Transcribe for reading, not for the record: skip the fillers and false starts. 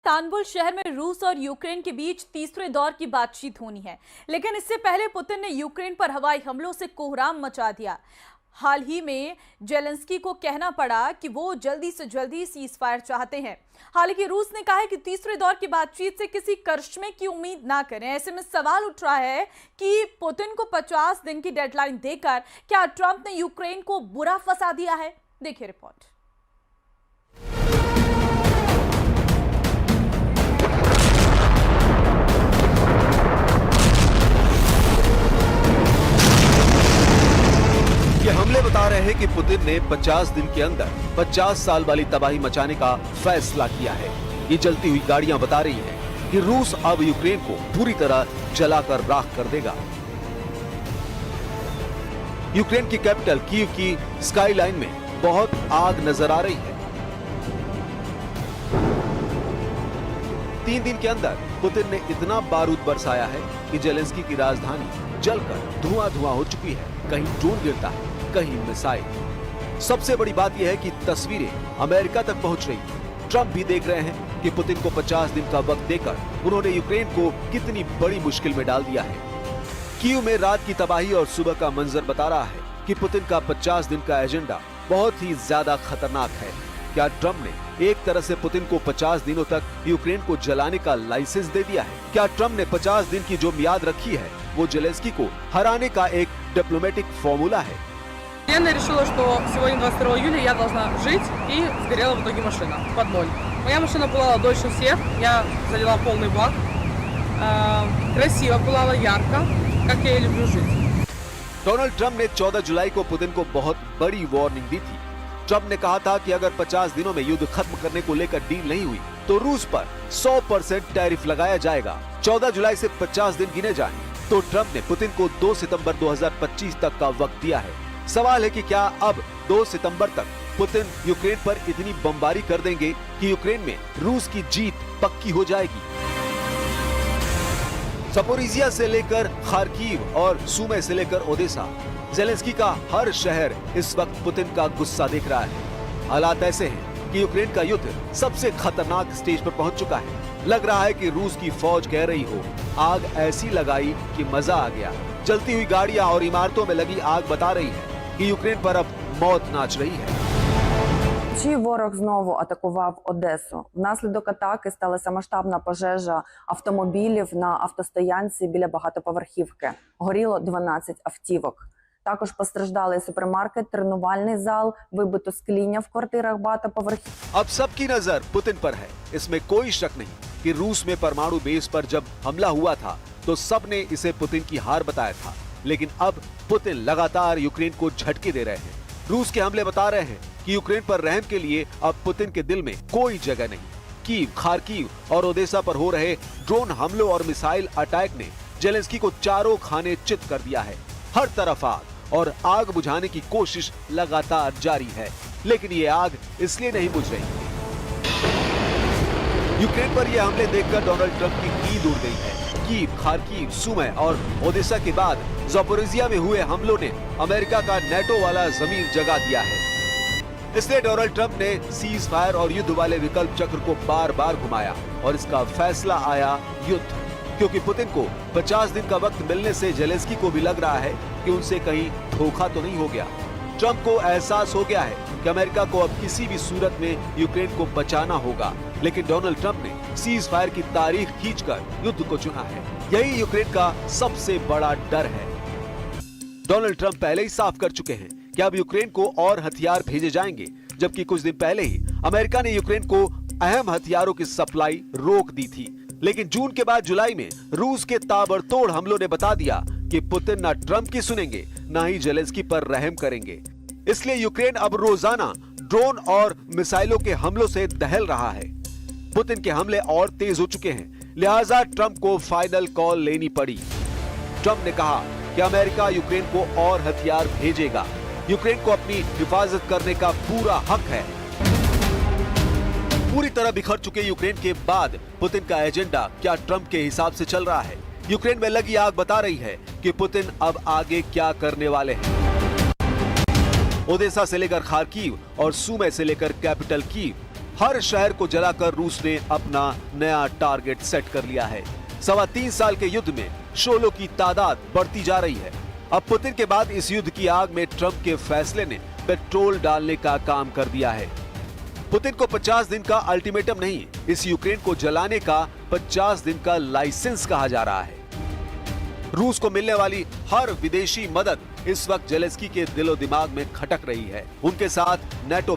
Istanbul शहर में रूस और यूक्रेन के बीच तीसरे दौर की बातचीत होनी है, लेकिन इससे पहले पुतिन ने यूक्रेन पर हवाई हमलों से कोहराम मचा दिया। हाल ही में जेलेंस्की को कहना पड़ा कि वो जल्दी से जल्दी सीजफायर चाहते हैं। हालांकि रूस ने कहा है कि तीसरे दौर की बातचीत से किसी करिश्मे की उम्मीद ना करें। ऐसे में सवाल उठ रहा है कि पुतिन को 50 दिन की डेडलाइन देकर क्या ट्रंप ने यूक्रेन को बुरा फंसा दिया है? देखिए रिपोर्ट। ये हमले बता रहे हैं कि पुतिन ने 50 दिन के अंदर 50 साल वाली तबाही मचाने का फैसला किया है। ये जलती हुई गाड़ियां बता रही हैं कि रूस अब यूक्रेन को पूरी तरह जलाकर राख कर देगा। यूक्रेन की कैपिटल कीव की स्काईलाइन में बहुत आग नजर आ रही है। 3 दिन के अंदर पुतिन ने इतना बारूद बरसाया है कि जेलेंस्की की राजधानी जलकर धुआं-धुआं हो चुकी है। कहीं ड्रोन गिरता है, कहीं मिसाइल। सबसे बड़ी बात यह है कि तस्वीरें अमेरिका तक पहुंच रही हैं। ट्रंप भी देख रहे हैं कि पुतिन को 50 दिन का वक्त देकर उन्होंने यूक्रेन को कितनी बड़ी मुश्किल में डाल दिया है। कीव में रात की तबाही और सुबह का मंजर बता रहा है कि पुतिन का 50 दिन का एजेंडा बहुत ही ज्यादा खतरनाक है। क्या ट्रंप ने एक तरह से पुतिन को 50 दिनों तक यूक्रेन को जलाने का लाइसेंस दे दिया है? क्या ट्रंप ने 50 दिन की जो मियाद रखी है वो जेलेंस्की को हराने का एक डिप्लोमेटिक फॉर्मूला है? Лена решила, что сегодня 22 июля я должна жить, и сгорела в итоге машина под ноль. Моя машина пылала дольше всех, я залила полный бак. Красиво пылала, ярко, как я и люблю жить. डोनाल्ड ट्रंप ने 14 जुलाई को पुतिन को बहुत बड़ी वार्निंग दी थी। ट्रंप ने कहा था कि अगर 50 दिनों में युद्ध खत्म करने को लेकर डील नहीं हुई तो रूस पर 100% टैरिफ लगाया जाएगा। 14 जुलाई से 50 दिन गिने जाएं, तो ट्रंप ने पुतिन को 2 सितंबर 2025 तक का वक्त दिया है। सवाल है कि क्या अब 2 सितंबर तक पुतिन यूक्रेन पर इतनी बमबारी कर देंगे कि यूक्रेन में रूस की जीत पक्की हो जाएगी? ज़पोरिज़िया से लेकर खार्किव और सूमे से लेकर ओडेसा, जेलेंस्की का हर शहर इस वक्त पुतिन का गुस्सा देख रहा है। हालात ऐसे हैं कि यूक्रेन का युद्ध सबसे खतरनाक स्टेज पर पहुंच चुका है। लग रहा है कि रूस की फौज कह रही हो, आग ऐसी लगाई कि मजा आ गया। जलती हुई गाड़ियां और इमारतों में लगी आग बता रही है कि यूक्रेन पर अब मौत नाच रही है। Чи ворог знову атакував Одесу? Внаслідок атаки сталася масштабна пожежа автомобілів на автостоянці біля багатоповерхівки. Горіло 12 автівок. Також постраждали супермаркет, тренувальний зал, вибито скління в квартирах багатоповерхівки. अब सबकी नजर पुतिन पर है। इसमें कोई शक नहीं कि रूस में परमाणु बेस पर जब हमला हुआ था तो सबने इसे पुतिन की हार बताया था। लेकिन अब पुतिन लगातार यूक्रेन को झटके दे रहे हैं। रूस के हमले बता रहे हैं कि यूक्रेन पर रहम के लिए अब पुतिन के दिल में कोई जगह नहीं। कीव, खार्किव और ओडेसा पर हो रहे ड्रोन हमलों और मिसाइल अटैक ने जेलेंस्की को चारों खाने चित कर दिया है। हर तरफ आग और आग बुझाने की कोशिश लगातार जारी है, लेकिन ये आग इसलिए नहीं बुझ रही। यूक्रेन पर ये हमले देखकर डोनाल्ड ट्रंप की नींद उड़ गई है। कीव, खार्किव, सूमे और ओडेसा के बाद ज़पोरिज़िया में हुए हमलों ने अमेरिका का नेटो वाला जमीर जगा दिया है। इसलिए डोनाल्ड ट्रंप ने सीज फायर और युद्ध वाले विकल्प चक्र को बार बार घुमाया और इसका फैसला आया युद्ध, क्योंकि पुतिन को 50 दिन का वक्त मिलने से जेलेंस्की को भी लग रहा है कि उनसे कहीं धोखा तो नहीं हो गया। ट्रंप को एहसास हो गया है कि अमेरिका को अब किसी भी सूरत में यूक्रेन को बचाना होगा, लेकिन डोनाल्ड ट्रंप ने सीज फायर की तारीख खींचकर युद्ध को चुना है। यही यूक्रेन का सबसे बड़ा डर है। डोनाल्ड ट्रंप पहले ही साफ कर चुके हैं कि अब यूक्रेन को और हथियार भेजे जाएंगे, जबकि कुछ दिन पहले ही अमेरिका ने यूक्रेन को अहम हथियारों की सप्लाई रोक दी थी। लेकिन जून के बाद जुलाई में रूस के ताबड़तोड़ हमलों ने बता दिया कि पुतिन न ट्रंप की सुनेंगे, न ही जेलेंस्की पर रहम करेंगे। इसलिए यूक्रेन अब रोजाना ड्रोन और मिसाइलों के हमलों से दहल रहा है। पुतिन के हमले और तेज हो चुके हैं, लिहाजा ट्रंप को फाइनल कॉल लेनी पड़ी। ट्रंप ने कहा कि अमेरिका यूक्रेन को और हथियार भेजेगा। यूक्रेन को अपनी हिफाजत करने का पूरा हक है। पूरी तरह बिखर चुके यूक्रेन के बाद पुतिन का एजेंडा क्या ट्रंप के हिसाब से चल रहा है? यूक्रेन में लगी आग बता रही है कि पुतिन अब आगे क्या करने वाले हैं। ओडेसा से लेकर खार्किव और सूमे से लेकर कैपिटल कीव, हर शहर को जलाकर रूस ने अपना नया टारगेट सेट कर लिया है। 3.25 साल के युद्ध में शोलों की तादाद बढ़ती जा रही है। अब पुतिन के बाद इस युद्ध की आग में ट्रंप के फैसले ने पेट्रोल डालने का काम कर दिया है। पुतिन को 50 दिन का अल्टीमेटम नहीं, इस यूक्रेन को जलाने का 50 दिन का लाइसेंस कहा जा रहा है। रूस को मिलने वाली हर विदेशी मदद इस वक्त जेलेंस्की के दिलो दिमाग में खटक रही है। उनके साथ नेटो